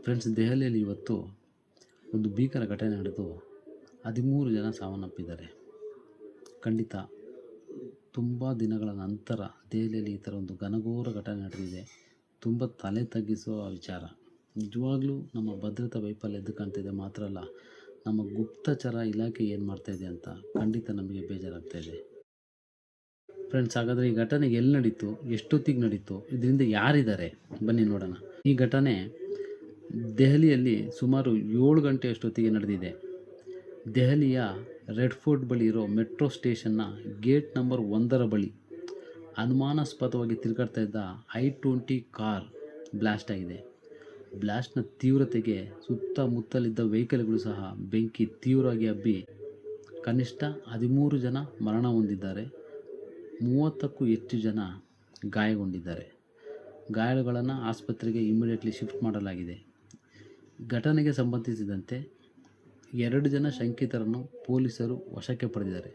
Friends, ದೆಹಲಿಯಲ್ಲಿ ಇವತ್ತು ಒಂದು ಭೀಕರ ಘಟನೆ ನಡೆದು 13 ಜನ ಸಾವನ್ನಪ್ಪಿದ್ದಾರೆ. ಖಂಡಿತ ತುಂಬ ದಿನಗಳ ನಂತರ ದೆಹಲಿಯಲ್ಲಿ ಈ ಥರ ಒಂದು ಘನಘೋರ ಘಟನೆ ನಡೆದಿದೆ. ತುಂಬ ತಲೆ ತಗ್ಗಿಸುವ ವಿಚಾರ. ನಿಜವಾಗ್ಲೂ ನಮ್ಮ ಭದ್ರತಾ ವೈಫಲ್ಯ ಎದ್ದು ಕಾಣ್ತಿದೆ. ಮಾತ್ರ ಅಲ್ಲ, ನಮ್ಮ ಗುಪ್ತಚರ ಇಲಾಖೆ ಏನು ಮಾಡ್ತಾಯಿದೆ ಅಂತ ಖಂಡಿತ ನಮಗೆ ಬೇಜಾರಾಗ್ತಾಯಿದೆ. ಫ್ರೆಂಡ್ಸ್, ಹಾಗಾದರೆ ಈ ಘಟನೆ ಎಲ್ಲಿ ನಡೀತು, ಎಷ್ಟೊತ್ತಿಗೆ ನಡೀತು, ಇದರಿಂದ ಯಾರಿದ್ದಾರೆ ಬನ್ನಿ ನೋಡೋಣ. ಈ ಘಟನೆ ದೆಹಲಿಯಲ್ಲಿ ಸುಮಾರು 7 ಗಂಟೆ ಅಷ್ಟೊತ್ತಿಗೆ ನಡೆದಿದೆ. ದೆಹಲಿಯ ರೆಡ್ ಫೋರ್ಟ್ ಬಳಿ ಇರೋ ಮೆಟ್ರೋ ಸ್ಟೇಷನ್ನ ಗೇಟ್ ನಂಬರ್ 1 ಬಳಿ ಅನುಮಾನಾಸ್ಪದವಾಗಿ ತಿರುಗಾಡ್ತಾ ಇದ್ದ I-20 ಕಾರ್ ಬ್ಲಾಸ್ಟ್ ಆಗಿದೆ. ಬ್ಲಾಸ್ಟ್ನ ತೀವ್ರತೆಗೆ ಸುತ್ತಮುತ್ತಲಿದ್ದ ವೆಹಿಕಲ್ಗಳು ಸಹ ಬೆಂಕಿ ತೀವ್ರವಾಗಿ ಹಬ್ಬಿ ಕನಿಷ್ಠ 13 ಜನ ಮರಣ ಹೊಂದಿದ್ದಾರೆ. 30ಕ್ಕೂ ಹೆಚ್ಚು ಜನ ಗಾಯಗೊಂಡಿದ್ದಾರೆ. ಗಾಯಾಳುಗಳನ್ನು ಆಸ್ಪತ್ರೆಗೆ ಇಮಿಡಿಯೇಟ್ಲಿ ಶಿಫ್ಟ್ ಮಾಡಲಾಗಿದೆ. ಘಟನೆಗೆ ಸಂಬಂಧಿಸಿದಂತೆ 2 ಜನ ಶಂಕಿತರನ್ನು ಪೊಲೀಸರು ವಶಕ್ಕೆ ಪಡೆದಿದ್ದಾರೆ.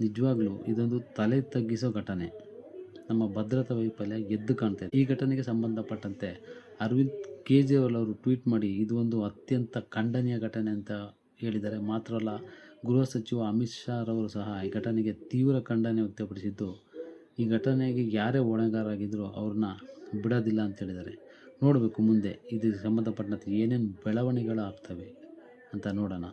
ನಿಜವಾಗ್ಲೂ ಇದೊಂದು ತಲೆ ತಗ್ಗಿಸೋ ಘಟನೆ. ನಮ್ಮ ಭದ್ರತಾ ವೈಫಲ್ಯ ಎದ್ದು ಕಾಣ್ತಾ ಇದೆ. ಈ ಘಟನೆಗೆ ಸಂಬಂಧಪಟ್ಟಂತೆ ಅರವಿಂದ್ ಕೇಜ್ರಿವಾಲ್ ಅವರು ಟ್ವೀಟ್ ಮಾಡಿ ಇದು ಒಂದು ಅತ್ಯಂತ ಖಂಡನೀಯ ಘಟನೆ ಅಂತ ಹೇಳಿದ್ದಾರೆ. ಮಾತ್ರ ಅಲ್ಲ, ಗೃಹ ಸಚಿವ ಅಮಿತ್ ಶಾ ರವರು ಸಹ ಈ ಘಟನೆಗೆ ತೀವ್ರ ಖಂಡನೆ ವ್ಯಕ್ತಪಡಿಸಿದ್ದು, ಈ ಘಟನೆಗೆ ಯಾರೇ ಹೊಣೆಗಾರರಾಗಿದ್ದರೂ ಅವ್ರನ್ನ ಬಿಡೋದಿಲ್ಲ ಅಂತ ಹೇಳಿದ್ದಾರೆ. ನೋಡಬೇಕು ಮುಂದೆ ಇದಕ್ಕೆ ಸಂಬಂಧಪಟ್ಟಂತೆ ಏನೇನು ಬೆಳವಣಿಗೆಗಳು ಆಗ್ತವೆ ಅಂತ ನೋಡೋಣ.